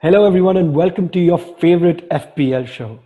Hello, everyone, and welcome to your favorite FPL show.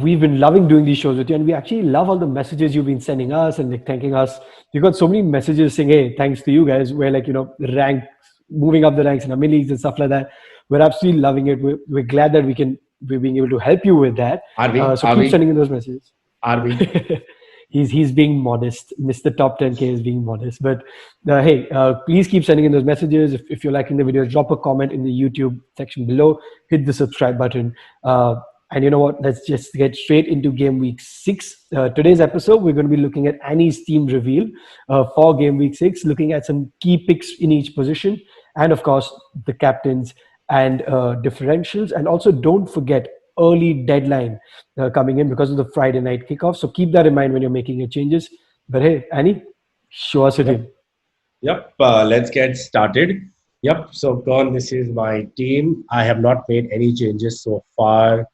We've been loving doing these shows with you, and we actually love all the messages you've been sending us and like, thanking us. We've got so many messages saying, "Hey, thanks to you guys. We're ranks, moving up the ranks in our mini leagues and stuff like that." We're absolutely loving it. We're glad that we're being able to help you with that. Are we? So Are keep we? sending in those messages. Are we? He's being modest. Mr. Top 10K is being modest. But hey, please keep sending in those messages. If you're liking the video, drop a comment in the YouTube section below. Hit the subscribe button. And you know what? Let's just get straight into game week 6. Today's episode, we're going to be looking at Annie's team reveal for game week 6, looking at some key picks in each position, and of course, the captains and differentials. And also, don't forget early deadline coming in because of the Friday night kickoff. So keep that in mind when you're making your changes. But hey, Annie, show us it Yep. in. Yep. Let's get started. Yep. So, Kaun, this is my team. I have not made any changes so far.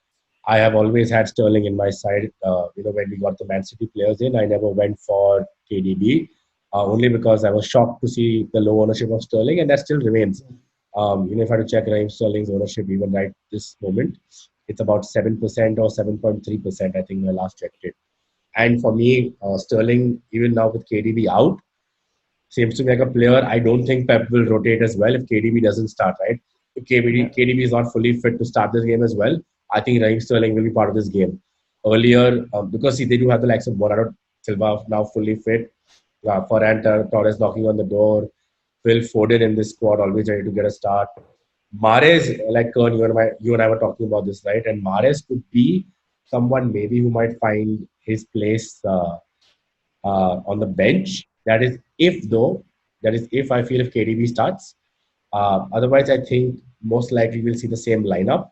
I have always had Sterling in my side. When we got the Man City players in, I never went for KDB, only because I was shocked to see the low ownership of Sterling, and that still remains. If I had to check Raheem Sterling's ownership even right this moment, it's about 7% or 7.3%. I think I last checked it. And for me, Sterling, even now with KDB out, seems to be like a player. I don't think Pep will rotate as well if KDB doesn't start, right? If Yeah. KDB is not fully fit to start this game as well, I think Raheem Sterling will be part of this game. Earlier, because see, they do have the likes of Bernardo Silva now fully fit, Ferran Torres knocking on the door, Phil Foden in this squad, always ready to get a start. Mares, like Kern, you and I were talking about this, right? And Mares could be someone maybe who might find his place on the bench. That is if I feel if KDB starts. Otherwise, I think most likely we'll see the same lineup.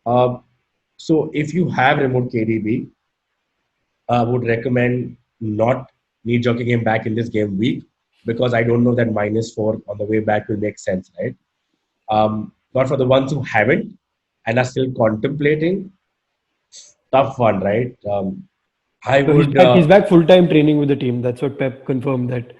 Uh, so if you have removed KDB, I would recommend not knee jockeying him back in this game week because I don't know that -4 on the way back will make sense, right? But for the ones who haven't and are still contemplating, tough one, right? I So he's would. back. He's back full time training with the team. That's what Pep confirmed that.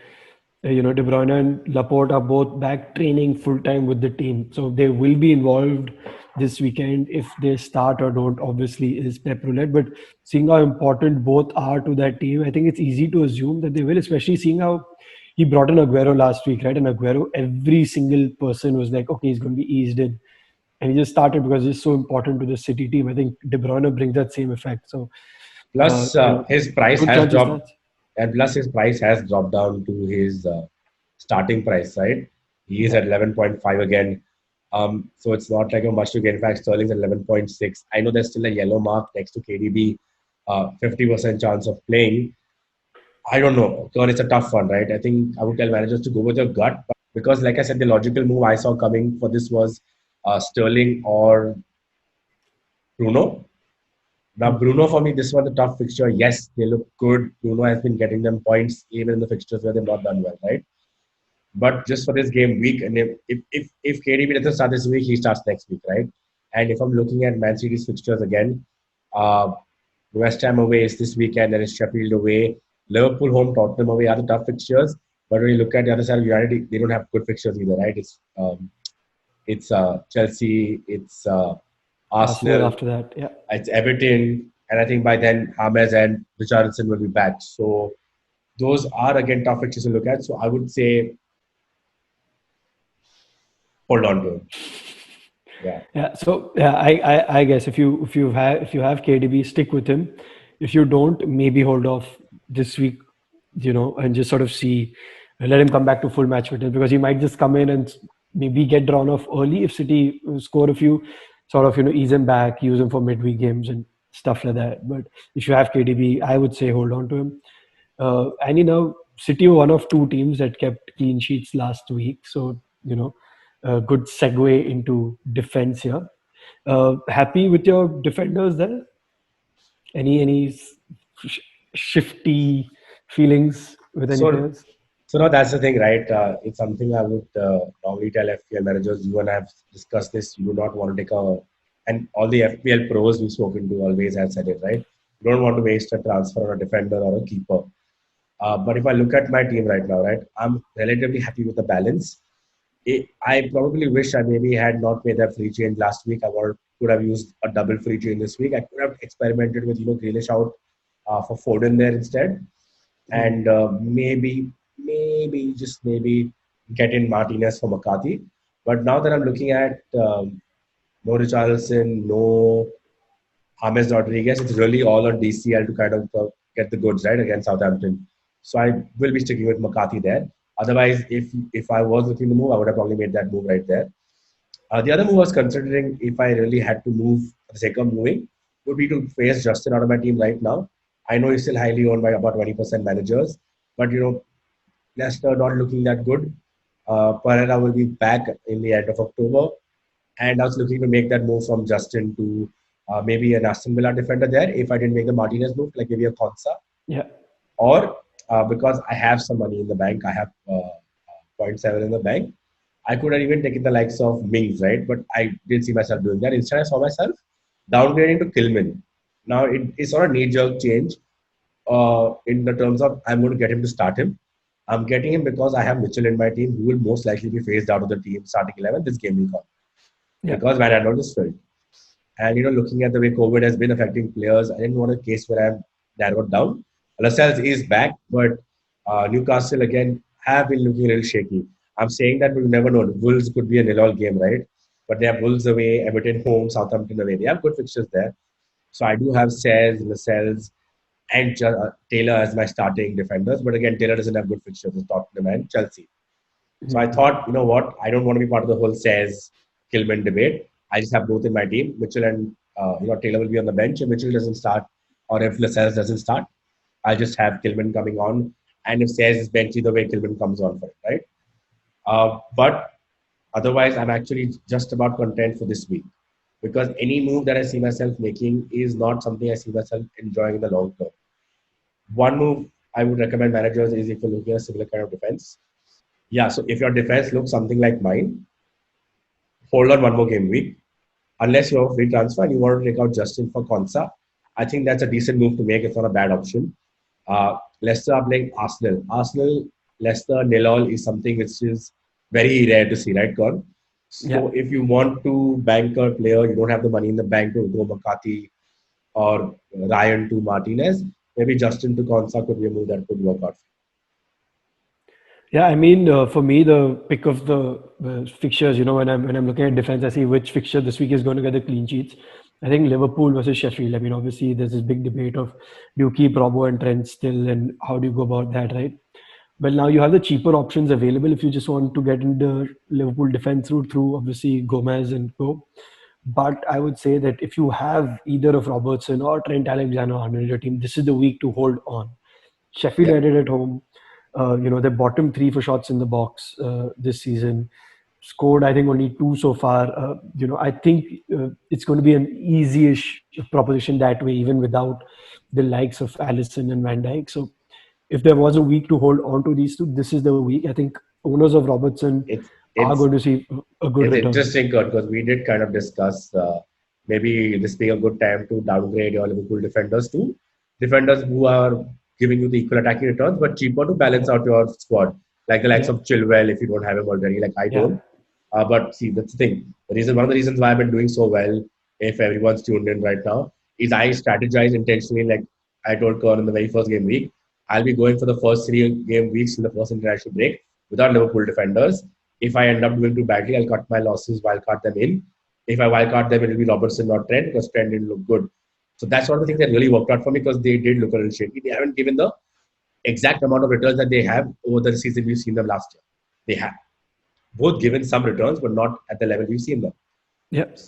De Bruyne and Laporte are both back training full time with the team. So they will be involved this weekend. If they start or don't, obviously, is Pep roulette. But seeing how important both are to that team, I think it's easy to assume that they will, especially seeing how he brought in Aguero last week, right? And Aguero, every single person was like, okay, he's going to be eased in. And he just started because he's so important to the City team. I think De Bruyne brings that same effect. So, Plus, his price good has chance he dropped, starts. and plus his price has dropped down to his starting price, right? He is Yeah. at 11.5 again. So it's not like a much to get. In fact, Sterling's at 11.6. I know there's still a yellow mark next to KDB, 50% chance of playing. I don't know. God, it's a tough one, right? I think I would tell managers to go with your gut because, like I said, the logical move I saw coming for this was Sterling or Bruno. Now, Hmm. Bruno, for me, this was a tough fixture. Yes, they look good. Bruno has been getting them points even in the fixtures where they've not done well, right? But just for this game week, and if KDB doesn't start this week, he starts next week, right? And if I'm looking at Man City's fixtures again, uh, West Ham away is this weekend, there is Sheffield away, Liverpool home, Tottenham away are the tough fixtures. But when you look at the other side of United, they don't have good fixtures either, right? It's Chelsea, it's Arsenal Arsenal, after that. Yeah. it's Everton, and I think by then James and Richardson will be back. So those are again tough fixtures to look at. So I would say hold on to him. Yeah. Yeah, so yeah, I guess if you have KDB, stick with him. If you don't, maybe hold off this week, and just sort of see, let him come back to full match fitness because he might just come in and maybe get drawn off early if City score a few, sort of ease him back, use him for midweek games and stuff like that. But if you have KDB, I would say hold on to him. And City were one of two teams that kept clean sheets last week. So, a good segue into defense here. Happy with your defenders there? Any shifty feelings with any So, players? so now that's the thing, right? It's something I would normally tell FPL managers. You and I have discussed this. You do not want to take and all the FPL pros we've spoken to always have said it, right? You don't want to waste a transfer on a defender or a keeper. But if I look at my team right now, right, I'm relatively happy with the balance. I probably wish I maybe had not made that free change last week. Could have used a double free change this week. I could have experimented with Grealish out for Foden there instead, and maybe just maybe get in Martinez for McCarthy. But now that I'm looking at no Richarlison, no James Rodriguez, it's really all on DCL to kind of get the goods right against Southampton. So I will be sticking with McCarthy there. Otherwise, if I was looking to move, I would have probably made that move right there. The other move I was considering if I really had to move for the sake of moving would be to face Justin out of my team right now. I know he's still highly owned by about 20% managers, but Leicester not looking that good. Pereira will be back in the end of October, and I was looking to make that move from Justin to maybe an Aston Villa defender there if I didn't make the Martinez move, like maybe a Konsa. Yeah. Or because I have some money in the bank, I have zero point 0.7 in the bank. I could have even taken the likes of Mings, right? But I didn't see myself doing that. Instead, I saw myself downgrading to Kilman. Now, it's not a knee-jerk change in the terms of I'm going to get him to start him. I'm getting him because I have Mitchell in my team who will most likely be phased out of the team starting 11 this game will come. Yeah. Because Van Aanholt is filled. And, looking at the way COVID has been affecting players, I didn't want a case where I'm narrowed down. Lascelles is back, but Newcastle, again, have been looking a little shaky. I'm saying that we'll never know. Wolves could be a nil-all game, right? But they have Wolves away, Everton home, Southampton away. They have good fixtures there. So I do have Says, Lascelles, and Taylor as my starting defenders. But again, Taylor doesn't have good fixtures with Tottenham and Chelsea. So I thought, you know what? I don't want to be part of the whole Says Kilman debate. I just have both in my team. Mitchell and Taylor will be on the bench. If Mitchell doesn't start, or if Lascelles doesn't start, I'll just have Kilman coming on. And if Says is bench either way, Kilman comes on for it, right? But otherwise, I'm actually just about content for this week because any move that I see myself making is not something I see myself enjoying in the long term. One move I would recommend managers is if you're looking at a similar kind of defense. Yeah, so if your defense looks something like mine, hold on one more game week. Unless you have a free transfer and you want to take out Justin for Konsa, I think that's a decent move to make. It's not a bad option. Leicester are playing Arsenal. Leicester nil-all is something which is very rare to see, right, Gordon? So if you want to bank a player, you don't have the money in the bank to go McCarthy or Ryan to Martinez, maybe Justin to Konsa could be a move that could work out. Yeah, I mean, for me, the pick of the fixtures, when I'm looking at defense, I see which fixture this week is going to get the clean sheets. I think Liverpool versus Sheffield. I mean, obviously, there's this big debate of do you keep Robbo and Trent still, and how do you go about that, right? But now you have the cheaper options available if you just want to get into Liverpool defense route through obviously Gomez and co. But I would say that if you have either of Robertson or Trent Alexander-Arnold in your team, this is the week to hold on. Sheffield United at home, they're bottom three for shots in the box this season. Scored, I think, only 2 so far. I think it's going to be an easy-ish proposition that way, even without the likes of Alisson and Van Dijk. So if there was a week to hold on to these two, this is the week. I think owners of Robertson are going to see a good return. It's interesting, Kurt, because we did kind of discuss maybe this being a good time to downgrade your Liverpool defenders to defenders who are giving you the equal attacking returns, but cheaper to balance out your squad. Like the likes of Chilwell, if you don't have him already, like I don't. But see, that's the thing. One of the reasons why I've been doing so well, if everyone's tuned in right now, is I strategize intentionally. Like I told Kern in the very first game week, I'll be going for the first 3 game weeks in the first international break without Liverpool defenders. If I end up doing too badly, I'll cut my losses, wildcard them in. If I wildcard them, it'll be Robertson, not Trent, because Trent didn't look good. So that's one of the things that really worked out for me because they did look a little shaky. They haven't given the exact amount of returns that they have over the season we've seen them last year. They have both given some returns, but not at the level we've seen them. Yep.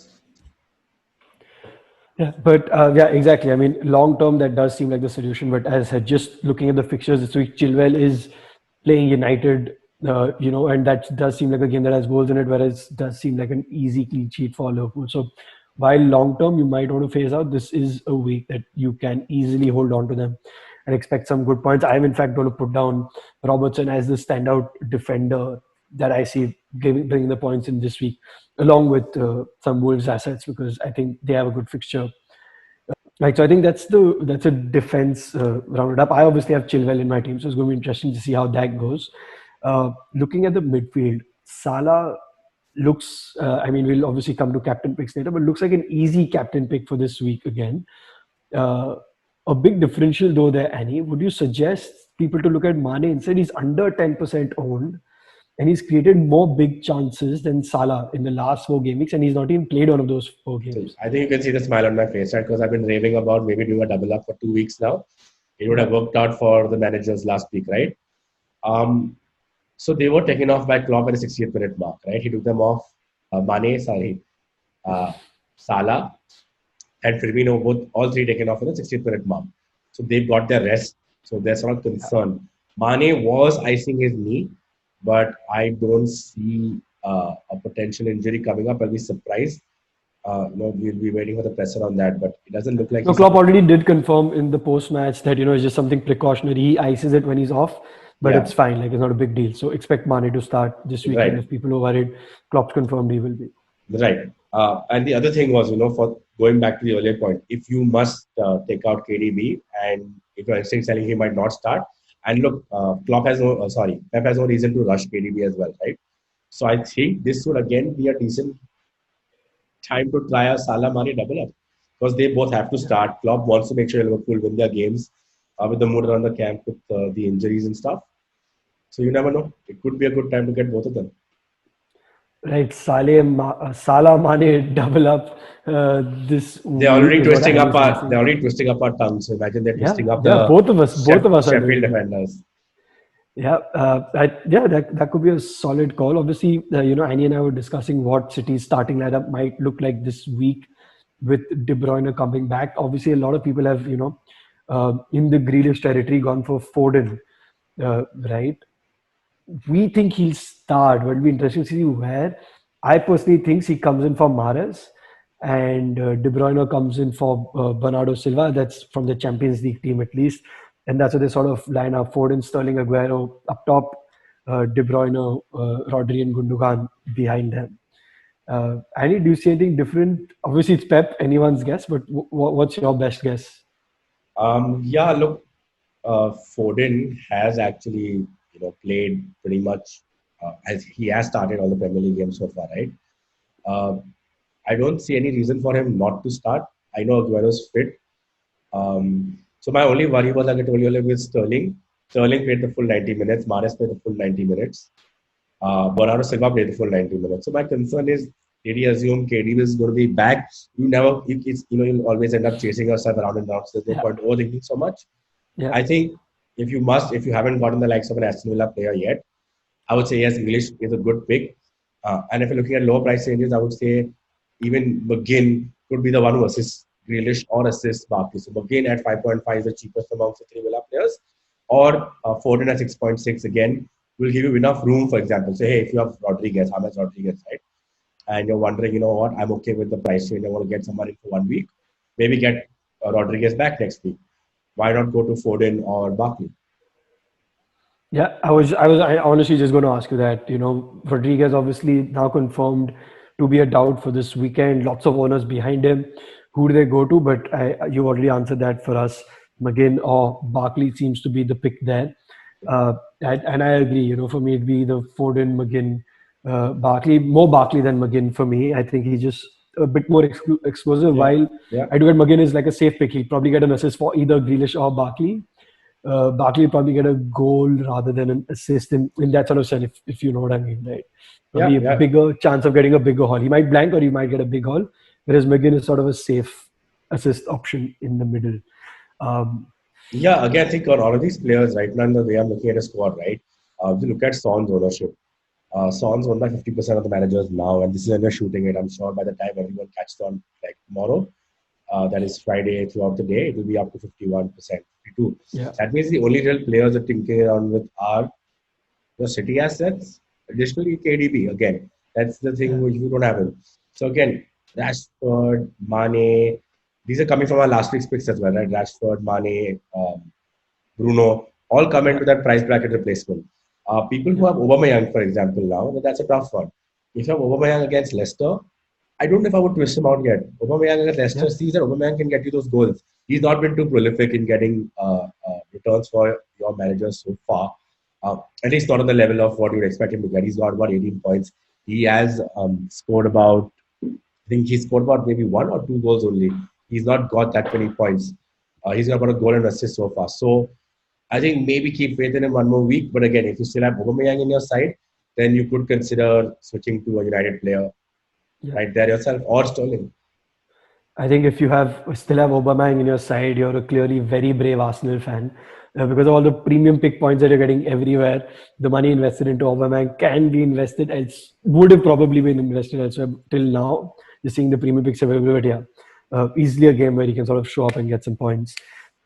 Yeah, but exactly. I mean, long term, that does seem like the solution. But as I said, just looking at the fixtures this week, Chilwell is playing United, and that does seem like a game that has goals in it, whereas it does seem like an easy clean sheet for Liverpool. So while long term, you might want to phase out, this is a week that you can easily hold on to them and expect some good points. I'm in fact going to put down Robertson as the standout defender that I see bringing the points in this week, along with some Wolves assets, because I think they have a good fixture. So I think that's a defense rounded up. I obviously have Chilwell in my team, so it's going to be interesting to see how that goes. Looking at the midfield, Salah looks, I mean, we'll obviously come to captain picks later, but looks like an easy captain pick for this week again. Uh, a big differential though there, Annie. Would you suggest people to look at Mane instead? He's under 10% owned and he's created more big chances than Salah in the last 4 game weeks, and he's not even played one of those 4 games. I think you can see the smile on my face, right? Because I've been raving about maybe doing a double up for 2 weeks now. It would have worked out for the managers last week, right? So they were taken off by Klopp at the 60th minute mark, right? He took them off. Salah, and Firmino, all three taken off at the 60th minute mark. So they've got their rest. So they're sort of concerned. Mane was icing his knee, but I don't see a potential injury coming up. I'll be surprised. We'll be waiting for the pressure on that, but it doesn't look like. So Klopp already did confirm in the post-match that it's just something precautionary. He ices it when he's off, but it's fine. Like, it's not a big deal. So expect Mane to start this weekend. Right. If people are worried, Klopp's confirmed he will be. Right. And the other thing was, for going back to the earlier point, if you must take out KDB, and if your instinct telling he might not start, and look, Pep has no reason to rush KDB as well, right? So I think this would again be a decent time to try a Salah Mane double up, because they both have to start. Klopp wants to make sure Liverpool win their games with the mood around the camp with the injuries and stuff. So you never know. It could be a good time to get both of them. Right, Salah Mane double up this. They're already twisting up our tongues. So imagine they're twisting up both of us. Sheffield defenders. Yeah, that could be a solid call. Obviously, Annie and I were discussing what City's starting lineup might look like this week with De Bruyne coming back. Obviously, a lot of people have, in the Grealish territory, gone for Foden, right? We think he'll start, but it'll be interesting to see where. I personally think he comes in for Mahrez, and De Bruyne comes in for Bernardo Silva. That's from the Champions League team at least. And that's how they sort of line up: Foden, Sterling, Aguero up top, De Bruyne, Rodri, and Gundogan behind them. Annie, do you see anything different? Obviously, it's Pep, anyone's guess, but what's your best guess? Look, Foden has actually played pretty much as he has started all the Premier League games so far, right? I don't see any reason for him not to start. I know Aguero's fit. So my only worry was, like I told you, with Sterling. Sterling played the full 90 minutes. Mahrez played the full 90 minutes. Bernardo Silva played the full 90 minutes. So my concern is, did he assume KD is going to be back? You'll always end up chasing yourself around and around. So there's no point overthinking so much. Yeah. I think if you haven't gotten the likes of an Aston Villa player yet, I would say yes, English is a good pick. And if you're looking at lower price ranges, I would say even McGinn could be the one who assists Grealish or assists Barkley. So McGinn at 5.5 is the cheapest amongst the 3 Villa players, or Foden at 6.6 again will give you enough room. For example, say, hey, if you have Rodriguez, James Rodriguez, right, and you're wondering, what, I'm okay with the price range, I want to get someone in for 1 week, maybe get Rodriguez back next week. Why not go to Foden or Barkley? Yeah, I honestly just going to ask you that. Rodriguez obviously now confirmed to be a doubt for this weekend. Lots of owners behind him. Who do they go to? But you already answered that for us. McGinn or Barkley seems to be the pick there. And I agree. For me, it'd be the Foden, McGinn, Barkley. More Barkley than McGinn for me. I think he's just a bit more explosive. While I do get McGinn is like a safe pick. He'll probably get an assist for either Grealish or Barkley. Barkley will probably get a goal rather than an assist in that sort of sense, if you know what I mean, right? There'll be a bigger chance of getting a bigger haul. He might blank or he might get a big haul, whereas McGinn is sort of a safe assist option in the middle. Again, I think on all of these players right now, the way I'm looking at a squad, right? If you look at Son's ownership, Son's owned by 50% of the managers now, and this is when you're shooting it. I'm sure by the time everyone catches on, like tomorrow, that is Friday throughout the day, it will be up to 51%, 52%. Yeah. That means the only real players that tinkering around with are the City assets. Additionally, KDB again. That's the thing which you don't have him. So again, Rashford, Mane, these are coming from our last week's picks as well, right? Rashford, Mane, Bruno, all come into that price bracket replacement. People who have Aubameyang, for example, now, that's a tough one. If you have Aubameyang against Leicester, I don't know if I would twist him out yet. Aubameyang against Leicester sees that Aubameyang can get you those goals. He's not been too prolific in getting returns for your managers so far. At least not on the level of what you would expect him to get. He's got about 18 points. He has scored about, I think he scored about maybe 1 or 2 goals only. He's not got that many points. He's got about a goal and assist so far. So I think maybe keep faith in him one more week. But again, if you still have Aubameyang in your side, then you could consider switching to a United player right there yourself or Sterling. I think if you still have Aubameyang in your side, you're a clearly very brave Arsenal fan. Because of all the premium pick points that you're getting everywhere, the money invested into Aubameyang can be invested else, would have probably been invested elsewhere till now. You're seeing the premium picks available, but yeah, easily a game where he can sort of show up and get some points.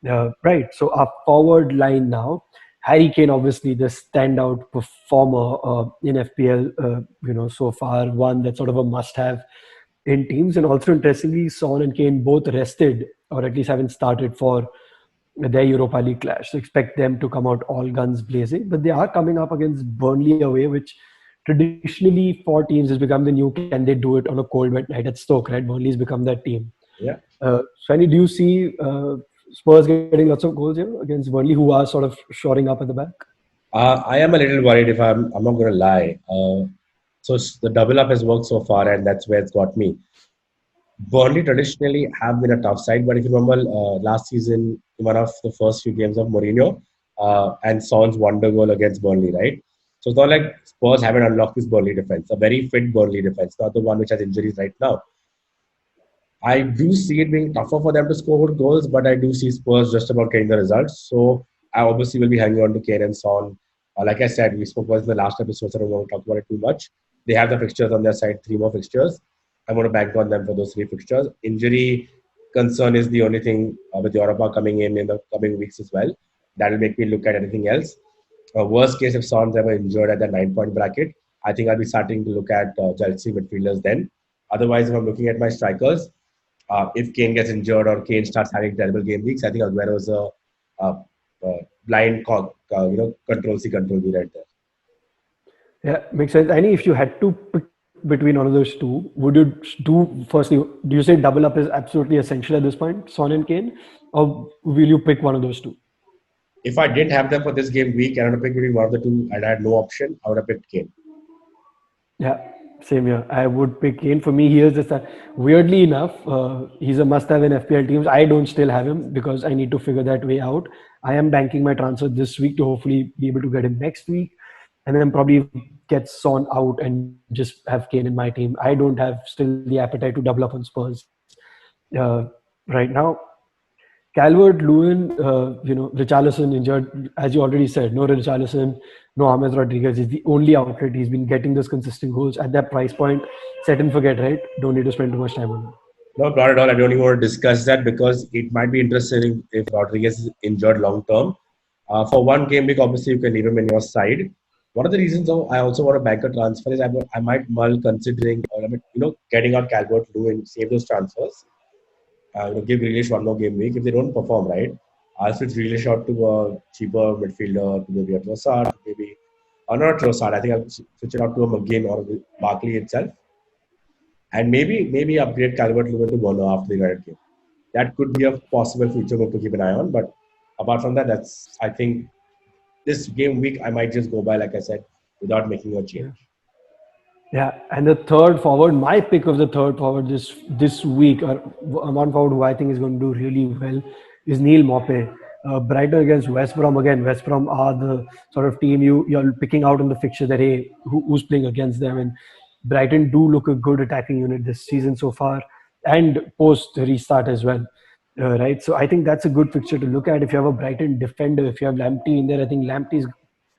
Right. So our forward line now, Harry Kane, obviously the standout performer in FPL, so far, one that's sort of a must-have in teams. And also interestingly, Son and Kane both rested, or at least haven't started for their Europa League clash. So expect them to come out all guns blazing. But they are coming up against Burnley away, which traditionally for teams has become the new, can they do it on a cold wet night at Stoke, right? Burnley's become that team. Yeah. Shani, do you see Spurs getting lots of goals here against Burnley, who are sort of shoring up at the back? I am a little worried if I'm not going to lie. So the double up has worked so far, and that's where it's got me. Burnley traditionally have been a tough side, but if you remember last season, one of the first few games of Mourinho and Son's wonder goal against Burnley, right? So it's not like Spurs haven't unlocked this Burnley defense, a very fit Burnley defense, not the one which has injuries right now. I do see it being tougher for them to score goals, but I do see Spurs just about getting the results. So I obviously will be hanging on to Kane and Son. Like I said, we spoke about it in the last episode, so I don't want to talk about it too much. They have the fixtures on their side, 3 more fixtures. I'm going to bank on them for those 3 fixtures. Injury concern is the only thing with Europa coming in the coming weeks as well. That will make me look at anything else. Worst case, if Son's ever injured at the 9-point bracket, I think I'll be starting to look at Chelsea midfielders then. Otherwise, if I'm looking at my strikers, if Kane gets injured or Kane starts having terrible game weeks, I think Aguero's a blind control C, control V right there. Yeah, makes sense. Any, if you had to pick between one of those two, would you firstly, do you say double up is absolutely essential at this point, Son and Kane, or will you pick one of those two? If I didn't have them for this game week and I had to pick between one of the two and I had no option, I would have picked Kane. Yeah, same here. I would pick Kane. For me, he is just that. Weirdly enough, he's a must-have in FPL teams. I don't still have him because I need to figure that way out. I am banking my transfer this week to hopefully be able to get him next week, and then probably get Son out and just have Kane in my team. I don't have still the appetite to double up on Spurs right now. Calvert-Lewin, Richarlison injured, as you already said. No Richarlison, no James Rodriguez is the only outlet. He's been getting those consistent goals at that price point. Set and forget, right? Don't need to spend too much time on it. No, not at all. I don't even want to discuss that because it might be interesting if Rodriguez is injured long term. For one game week, obviously you can leave him in your side. One of the reasons though, I also want to bank a transfer is I might mull considering, getting out Calvert-Lewin, save those transfers. Give Grealish one more game week. If they don't perform right, I'll switch Grealish out to a cheaper midfielder, maybe a Trossard, maybe not Trossard. I think I'll switch it out to a McGinn or Barkley itself, and maybe upgrade Calvert-Lewin to Werner after the United game. That could be a possible future move to keep an eye on. But apart from that, I think this game week I might just go by, like I said, without making a change. Yeah, and the third forward, my pick of the third forward this week, or one forward who I think is going to do really well, is Neil Maupay. Brighton against West Brom. Again, West Brom are the sort of team you're picking out in the fixture that, hey, who's playing against them. And Brighton do look a good attacking unit this season so far, and post restart as well. Right, so I think that's a good fixture to look at. If you have a Brighton defender, if you have Lamptey in there, I think Lamptey's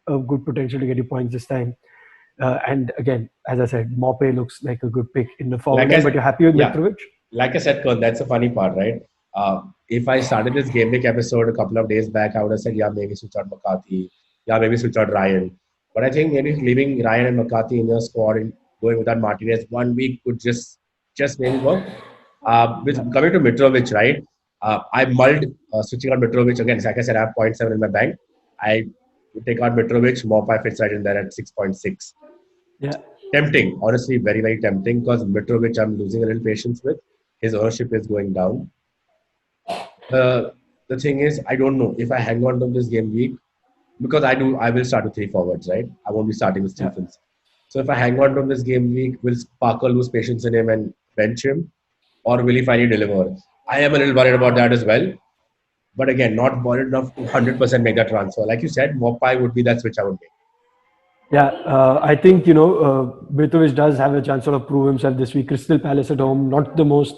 a good potential to get you points this time. And again, as I said, Maupay looks like a good pick in the forward line, but you're happy with Mitrovic? Like I said, Kern, that's the funny part, right? If I started this Game Week episode a couple of days back, I would have said, yeah, maybe switch out McCarthy. Yeah, maybe switch out Ryan. But I think maybe leaving Ryan and McCarthy in your squad and going without Martinez 1 week could just maybe work. Coming to Mitrovic, right? I mulled switching out Mitrovic again. Like I said, I have 0.7 in my bank. I would take out Mitrovic. Maupay fits right in there at 6.6. Yeah. Tempting. Honestly, very, very tempting because Mitrovic, I'm losing a little patience with. His ownership is going down. The thing is, I don't know if I hang on to this game week. because I will start with three forwards, right? I won't be starting with Yeah. Stephens. So if I hang on to him this game week, will Parker lose patience in him and bench him, or will he finally deliver? I am a little worried about that as well. But again, not worried enough to 100% make that transfer. Like you said, Mopai would be that switch I would make. Yeah, I think Mitrovic does have a chance to sort of prove himself this week. Crystal Palace at home, not the most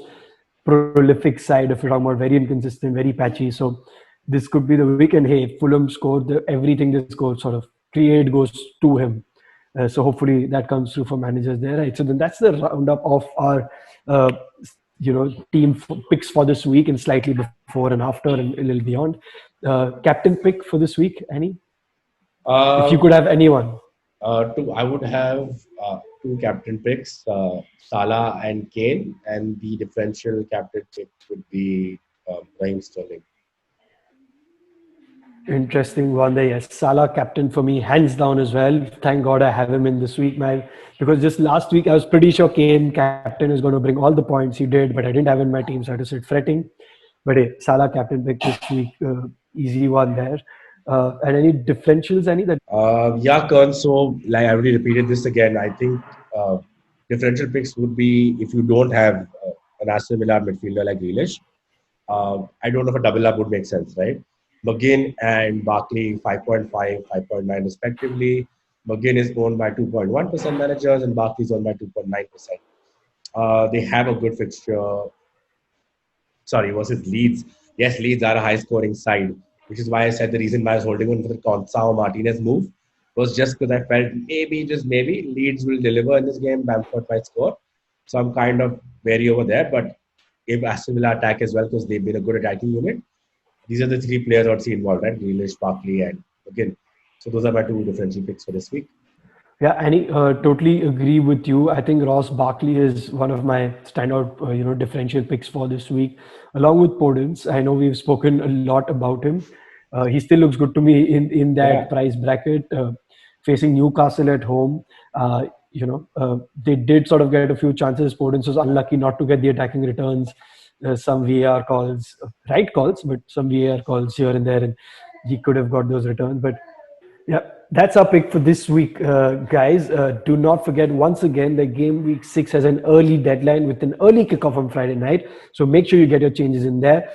prolific side if you're talking about, very inconsistent, very patchy. So this could be the week. And hey, Fulham scored everything they scored, sort of create goes to him. So hopefully that comes through for managers there, right? So then that's the roundup of our uh, team picks for this week and slightly before and after and a little beyond. Captain pick for this week, Annie? If you Uh, could have anyone. I would have two captain picks, Salah and Kane, and the differential captain pick would be Raheem Sterling. Interesting one there. Yes, Salah captain for me, hands down as well. Thank God I have him in this week, man. Because just last week I was pretty sure Kane captain is going to bring all the points. He did, but I didn't have him in my team, so I had to sit fretting. But hey, Salah captain pick this week, easy one there. And any differentials, any that? Yeah, Kern. So, like I already repeated this again. I think differential picks would be if you don't have an Aston Villa midfielder like Grealish. I don't know if a double up would make sense, right? McGinn and Barkley 5.5, 5.9 respectively. McGinn is owned by 2.1% managers and Barkley is owned by 2.9%. They have a good fixture. Sorry, versus Leeds. Yes, Leeds are a high scoring side, which is why I said the reason why I was holding on for the Consao Martinez move was just because I felt maybe, just maybe, Leeds will deliver in this game. Bamford might score. So I'm kind of wary over there. But if Aston Villa attack as well, because they've been a good attacking unit, these are the three players I would see involved, right? Grealish, Barkley, and again. So those are my two differential picks for this week. Yeah, Annie, totally agree with you. I think Ross Barkley is one of my standout, differential picks for this week, along with Podence. I know we've spoken a lot about him. He still looks good to me in Yeah. that price bracket, facing Newcastle at home. They did sort of get a few chances. Podence was unlucky not to get the attacking returns. Some VAR calls, right calls, but some VAR calls here and there, and he could have got those returns. But yeah, that's our pick for this week, guys. Do not forget, once again, the game week 6 has an early deadline with an early kickoff on Friday night. So make sure you get your changes in there.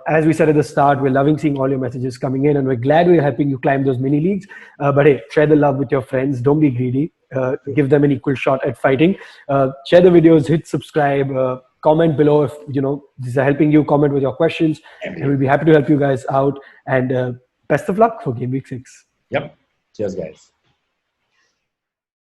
As we said at the start, we're loving seeing all your messages coming in, and we're glad we're helping you climb those mini leagues. But hey, share the love with your friends. Don't be greedy. Give them an equal shot at fighting. Share the videos, hit subscribe. Comment below if these are helping you. Comment with your questions, and we'll be happy to help you guys out. And best of luck for game week 6. Yep. Cheers, guys.